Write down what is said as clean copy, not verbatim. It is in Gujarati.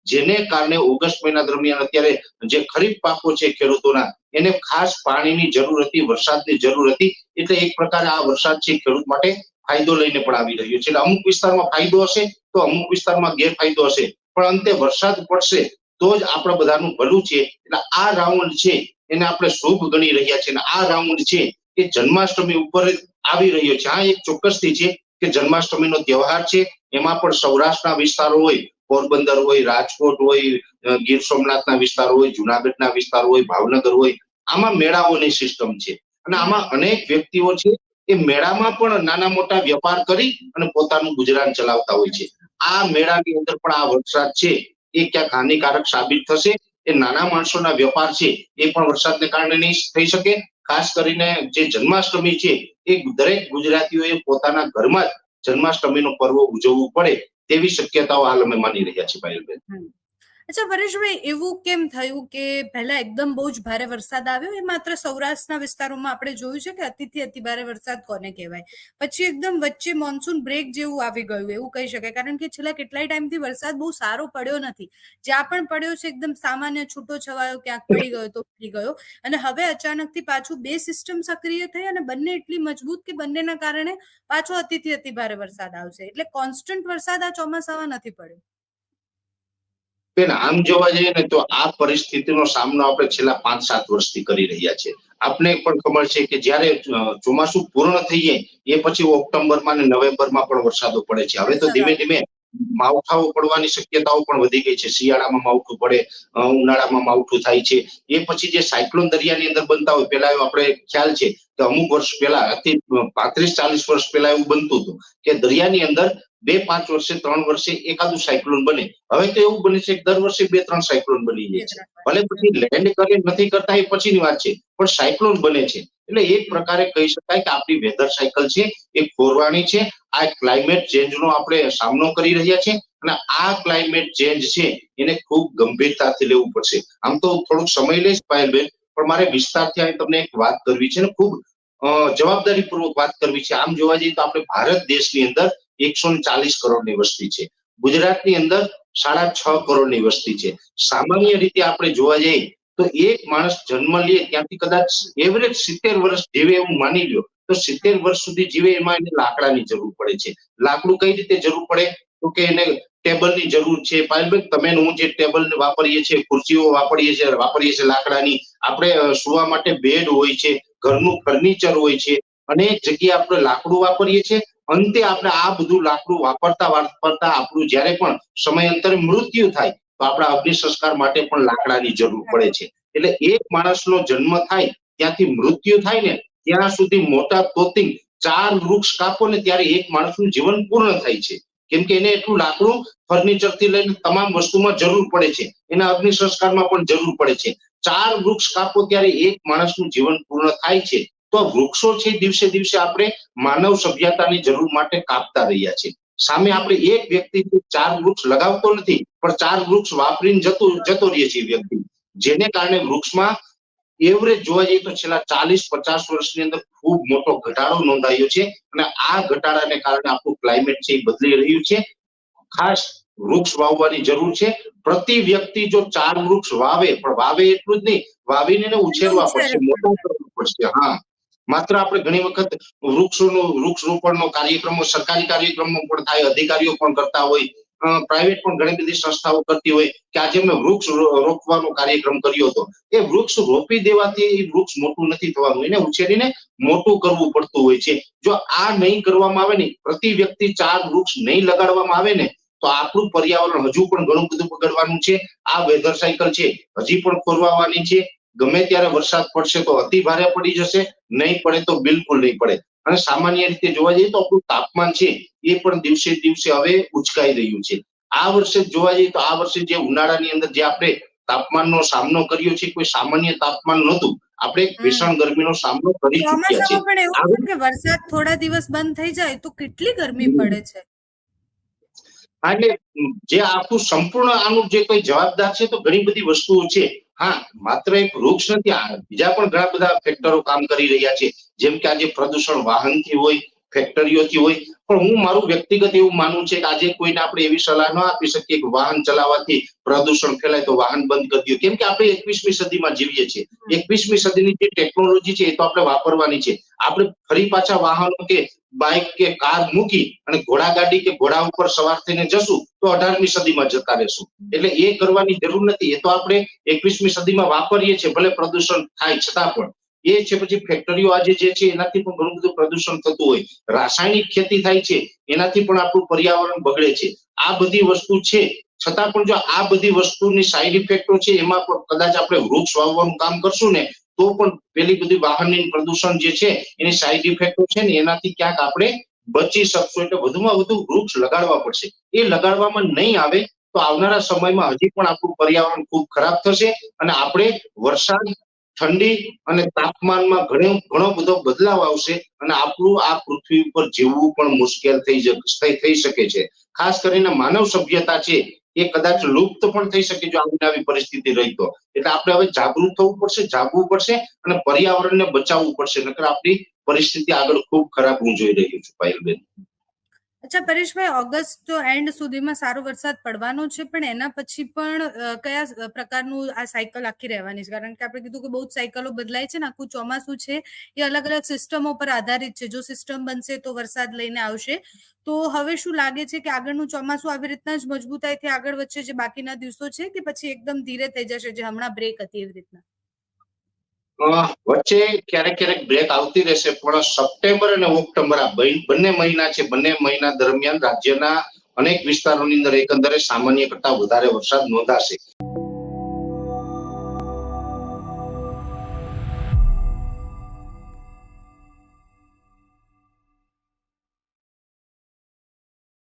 જેને કારણે ઓગસ્ટ મહિના દરમિયાન અત્યારે જે ખરીફ પાકો છે ખેડૂતોના, એને ખાસ પાણીની જરૂર હતી, વરસાદની જરૂર હતી. એટલે એક પ્રકારે આ વરસાદ છે ખેડૂત માટે ફાયદો લઈને પણ આવી રહ્યો છે. એટલે અમુક વિસ્તારમાં ફાયદો હશે તો અમુક વિસ્તારમાં ગેરફાયદો હશે, પણ અંતે વરસાદ પડશે તો જ આપણે બધાનું ભલું છે. એટલે આ રાઉન્ડ છે એને આપણે શુભ ગણી રહ્યા છીએ. અને આ રાઉન્ડ છે એ જન્માષ્ટમી ઉપર આવી રહ્યો છે. આ એક ચોક્કસથી છે કે જન્માષ્ટમીનો તહેવાર છે. એમાં પણ સૌરાષ્ટ્રના વિસ્તારો હોય, પોરબંદર હોય, રાજકોટ હોય, ગીર સોમનાથના વિસ્તારો હોય, જુનાગઢના વિસ્તારો હોય, ભાવનગર હોય, આમાં મેળાઓની સિસ્ટમ છે. અને આમાં અનેક વ્યક્તિઓ છે એ મેળામાં પણ નાના મોટા વેપાર કરી અને પોતાનું ગુજરાન ચલાવતા હોય છે. આ મેળાની અંદર પણ આ વરસાદ છે એ ક્યાંક હાનિકારક સાબિત થશે. એ નાના માણસોના વેપાર છે એ પણ વરસાદને કારણે નહીં થઈ શકે. ખાસ કરીને જે જન્માષ્ટમી છે એ દરેક ગુજરાતીઓએ પોતાના ઘરમાં જ જન્માષ્ટમીનો પર્વ ઉજવવું પડે તેવી શક્યતાઓ હાલ અમે માની રહ્યા છીએ પાયલબેન. અચ્છા પરેશભાઈ, એવું કેમ થયું કે પહેલા એકદમ બહુ જ ભારે વરસાદ આવ્યો? એ માત્ર સૌરાષ્ટ્રના વિસ્તારોમાં આપણે જોયું છે કે અતિથી અતિ ભારે વરસાદ કોને કહેવાય, પછી એકદમ વચ્ચે મોન્સૂન બ્રેક જેવું આવી ગયું એવું કહી શકાય. કારણ કે છેલ્લા કેટલાય ટાઈમથી વરસાદ બહુ સારો પડ્યો નથી. જ્યાં પણ પડ્યો છે એકદમ સામાન્ય છૂટો છવાયો, ક્યાંક પડી ગયો તો પડી ગયો. અને હવે અચાનકથી પાછું બે સિસ્ટમ સક્રિય થઈ અને બંને એટલી મજબૂત કે બંનેના કારણે પાછો અતિથી અતિ ભારે વરસાદ આવશે. એટલે કોન્સ્ટન્ટ વરસાદ આ ચોમાસામાં નથી પડ્યો. બેન, આમ જોવા જઈએ ને તો આ પરિસ્થિતિનો સામનો આપણે છેલ્લા 5-7 વર્ષથી કરી રહ્યા છીએ. આપને પણ ખબર છે કે જ્યારે ચોમાસું પૂર્ણ થઈ જાય એ પછી ઓક્ટોબરમાં અને નવેમ્બરમાં પણ વરસાદો પડે છે. હવે તો ધીમે ધીમે માવઠાઓ પડવાની શક્યતાઓ પણ વધી ગઈ છે. શિયાળામાં માવઠું પડે, ઉનાળામાં માવઠું થાય છે. એ પછી જે સાયક્લોન દરિયાની અંદર બનતા હોય, પેલા આપણે ખ્યાલ છે કે અમુક વર્ષ પહેલા, 35-40 વર્ષ પહેલા એવું બનતું હતું કે દરિયાની અંદર 2-5 વર્ષે 3 વર્ષે એકાદું સાયક્લોન બને. હવે તો એવું બને છે કે દર વર્ષે 2-3 સાયક્લોન બની જાય છે. ભલે પછી લેન્ડ કરે નથી કરતા એ પછીની વાત છે, પણ સાયક્લોન બને છે. એટલે એક પ્રકારે કહી શકાય કે આપણી વેધર સાયકલ છે એ ખોરવાણી છે. આ ક્લાઇમેટ ચેન્જનો આપણે સામનો કરી રહ્યા છીએ અને આ ક્લાઇમેટ ચેન્જ છે એને ખૂબ ગંભીરતાથી લેવું પડશે. આમ તો થોડોક સમય લઈશ પાયલબેન, પણ મારે વિસ્તારથી અહીં તમને એક વાત કરવી છે ને ખૂબ જવાબદારીપૂર્વક વાત કરવી છે. આમ જોવા જઈએ તો આપણે ભારત દેશની અંદર 140 કરોડની વસ્તી છે. ગુજરાતની અંદર 6.5 કરોડની વસ્તી છે. સામાન્ય રીતે આપણે જોવા જઈએ તો એક માણસ જન્મ લે ત્યાંથી કદાચ એવરેજ 70 વર્ષ જીવે એવું માની લ્યો તો 70 વર્ષ સુધી જીવે એમાં એને લાકડાની જરૂર પડે છે. લાકડું કઈ રીતે જરૂર પડે તો કે એને ટેબલની જરૂર છે. પાયલબેન, તમે હું જે ટેબલ વાપરીએ છીએ, ખુરશીઓ વાપરીએ છીએ લાકડાની, આપણે સુવા માટે બેડ હોય છે, ઘરનું ફર્નિચર હોય છે, અનેક જગ્યાએ આપણે લાકડું વાપરીએ છીએ. અંતે આપણે આ બધું લાકડું વાપરતા આપણું જ્યારે પણ સમયાંતરે મૃત્યુ થાય તો આપણા અગ્નિ સંસ્કાર માટે પણ લાકડાની જરૂર પડે છે. એટલે એક માણસનો જન્મ થાય ત્યાંથી મૃત્યુ થાય ને ત્યાં સુધી મોટા તોતિંગ 4 વૃક્ષ કાપો ને ત્યારે એક માણસનું જીવન પૂર્ણ થાય છે. કેમ કે એને એટલું લાકડું ફર્નિચર થી લઈને તમામ વસ્તુમાં જરૂર પડે છે, એના અગ્નિ સંસ્કારમાં પણ જરૂર પડે છે. 4 વૃક્ષ કાપો ત્યારે એક માણસનું જીવન પૂર્ણ થાય છે. તો વૃક્ષો છે દિવસે દિવસે આપણે માનવ સભ્યતાની જરૂર માટે કાપતા રહ્યા છે. સામે આપણે એક વ્યક્તિ 4 વૃક્ષ લગાવતો નથી, પણ 4 વૃક્ષ વાપરીને જતો રહે છે વ્યક્તિ. જેને કારણે વૃક્ષમાં એવરેજ જોવા જઈએ તો છેલ્લા 40-50 વર્ષની અંદર ખૂબ મોટો ઘટાડો નોંધાયો છે. અને આ ઘટાડાને કારણે આપણું ક્લાઇમેટ છે એ બદલી રહ્યું છે. ખાસ વૃક્ષ વાવવાની જરૂર છે. પ્રતિ વ્યક્તિ જો 4 વૃક્ષ વાવે, પણ વાવે એટલું જ નહીં, વાવીને એને ઉછેરવા પડશે, મોટા કરવા પડશે. હા, માત્ર આપણે ઘણી વખત વૃક્ષ રોપણનો કાર્યક્રમો સરકારી કાર્યક્રમો પણ થાય, અધિકારીઓ પણ કરતા હોય, પ્રાઇવેટ પણ ઘણી બધી સંસ્થાઓ કરતી હોય કે આજે મેં વૃક્ષ રોપવાનો કાર્યક્રમ કર્યો હતો. એ વૃક્ષ રોપી દેવાથી વૃક્ષ મોટું નથી થવાનું, એને ઉછેરીને મોટું કરવું પડતું હોય છે. જો આ નહીં કરવામાં આવે ને, પ્રતિ વ્યક્તિ 4 વૃક્ષ નહીં લગાડવામાં આવે ને, તો આપણું પર્યાવરણ હજુ પણ ઘણું બધું બગડવાનું છે. આ વેધર સાયકલ છે હજી પણ ખોરવાવાની છે. ગમે ત્યારે વરસાદ પડશે તો અતિ ભારે પડી જશે, નહીં પડે તો બિલકુલ નહીં પડે. અને સામાન્ય રીતે જોવા જઈએ તો આપણું તાપમાન છે એ પણ દિવસે દિવસે હવે ઉચકાઈ રહ્યું છે. આ વર્ષે જોવા જઈએ તો આ વર્ષે જે ઉનાળાની અંદર જે આપણે તાપમાનનો સામનો કર્યો છે, કોઈ સામાન્ય તાપમાન નહોતું. આપણે ભીષણ ગરમીનો સામનો કરી ચૂક્યા છીએ. પણ એવું કે વરસાદ થોડા દિવસ બંધ થઈ જાય તો કેટલી ગરમી પડે છે. એટલે જે આખું સંપૂર્ણ આનું જે કોઈ જવાબદાર છે તો ઘણી બધી વસ્તુઓ છે. હા, માત્ર એક વૃક્ષ નથી, બીજા પણ ઘણા બધા ફેક્ટરો કામ કરી રહ્યા છે. જેમ કે આજે પ્રદૂષણ વાહનથી હોય, ફેક્ટરીઓથી હોય. પણ હું મારું વ્યક્તિગત એવું માનવું છે કે આજે કોઈને આપણે એવી સલાહ ન આપી શકીએ કે વાહન ચલાવવાથી પ્રદૂષણ ફેલાય તો વાહન બંધ કરી દો, કેમ કે આપણે 21મી સદીમાં જીવીએ છીએ. 21મી સદીની જે ટેકનોલોજી છે એ તો આપણે વાપરવાની છે. આપણે ફરી પાછા વાહનો કે બાઇક કે કાર મૂકી અને ઘોડાગાડી કે ઘોડા ઉપર સવાર થઈને જશું તો 18મી સદીમાં જતા રહેશું. એટલે એ કરવાની જરૂર નથી. એ તો આપણે 21મી સદીમાં વાપરીએ છીએ, ભલે પ્રદૂષણ થાય છતાં પણ. એ છે પછી ફેક્ટરીઓ આજે જે છે એનાથી પણ ઘણું બધું પ્રદૂષણ થતું હોય. રાસાયણિક ખેતી થાય છે એનાથી પણ આપણું પર્યાવરણ બગડે છે. આ બધી વસ્તુ છે છતાં પણ જો આ બધી વસ્તુની સાઈડ ઇફેક્ટો છે એમાં પણ કદાચ આપણે વૃક્ષ વાવવાનું કામ કરશું ને તો પણ પેલી બધી વાહનની પ્રદૂષણ જે છે એની સાઈડ ઇફેક્ટો છે ને એનાથી ક્યાંક આપણે બચી શકશું. એટલે વધુમાં વધુ વૃક્ષ લગાડવા પડશે. એ લગાડવામાં નહીં આવે તો આવનારા સમયમાં હજી પણ આપણું પર્યાવરણ ખૂબ ખરાબ થશે અને આપણે વરસાદ, ઠંડી અને તાપમાનમાં ઘણો બધો બદલાવ આવશે અને આપણું આ પૃથ્વી ઉપર જીવવું પણ મુશ્કેલ થઈ શકે છે. ખાસ કરીને માનવ સભ્યતા છે એ કદાચ લુપ્ત પણ થઈ શકે જો આવી પરિસ્થિતિ રહી તો. એટલે આપણે હવે જાગૃત થવું પડશે, જાગવું પડશે અને પર્યાવરણને બચાવવું પડશે, નકર આપણી પરિસ્થિતિ આગળ ખૂબ ખરાબ હું જોઈ રહ્યો છું પાયલબેન. અચ્છા પરેશભાઈ, ઓગસ્ટ એન્ડ સુધીમાં સારો વરસાદ પડવાનો છે, પણ એના પછી પણ કયા પ્રકારનું આ સાયકલ આખી રહેવાની છે? કારણ કે આપણે કીધું કે બહુ જ સાયકલો બદલાય છે ને આખું ચોમાસું છે એ અલગ અલગ સિસ્ટમો પર આધારિત છે. જો સિસ્ટમ બનશે તો વરસાદ લઈને આવશે. તો હવે શું લાગે છે કે આગળનું ચોમાસું આવી રીતના જ મજબૂતાઈથી આગળ વધશે જે બાકીના દિવસો છે, કે પછી એકદમ ધીરે થઈ જશે જે હમણાં બ્રેક હતી એવી રીતના? વચ્ચે ક્યારેક ક્યારેક બ્રેક આવતી રહેશે, પણ સપ્ટેમ્બર અને ઓક્ટોબર આ બંને મહિના છે, બંને મહિના દરમિયાન રાજ્યના અનેક વિસ્તારોની અંદર એકંદરે સામાન્ય કરતા વધારે વરસાદ નોંધાશે.